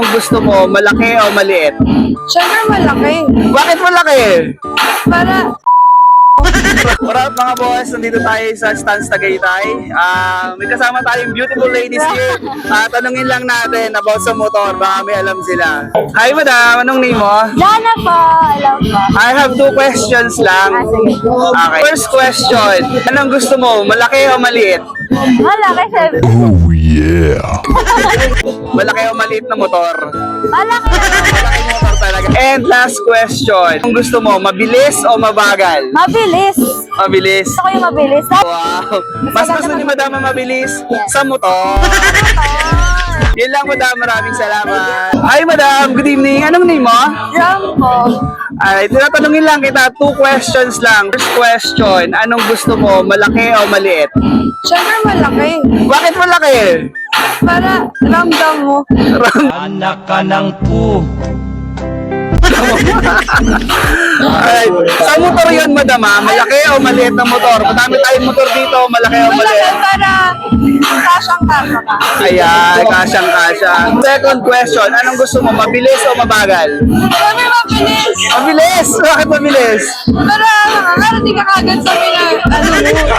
Ang gusto mo, malaki o maliit? Siyempre malaki. Bakit malaki? Para, Alright mga boss, nandito tayo sa Stans Tagaytay. May kasama tayong beautiful ladies here. Tanungin lang natin about sa motor, baka may alam sila. Hi madam, anong name mo? Jana po. Alam po. I have 2 questions lang. Sige. Okay. First question, anong gusto mo, malaki o maliit? Malaki, siyempre. Oh yeah. Malaki o maliit na motor? Malaki. Malaki motor talaga. And last question, anong gusto mo, mabilis o mabagal? Mabilis. Mabilis. Gusto ko yung mabilis. Wow! Mas gusto ni Madam ang mabilis sa motor. Yun lang Madam, maraming salamat. Hi Madam, good evening. Anong name mo? Drum po. Ay, tinatanungin lang kita, 2 questions lang. First question, anong gusto mo, malaki o maliit? Siyempre malaki. Bakit malaki? Para ramdam mo. Anak ka ng pu. Ay, sa motor yun Madam ha? Malaki o maliit na motor? Madami tayong motor dito, malaki o Malaki maliit? para kasyang-kasya ka. Ayan, kasyang-kasya. Second question, anong gusto mo, mabilis o mabagal? Siyempre mabilis. Mabilis! Bakit mabilis? Para makakarating ka kagad sa ano mo.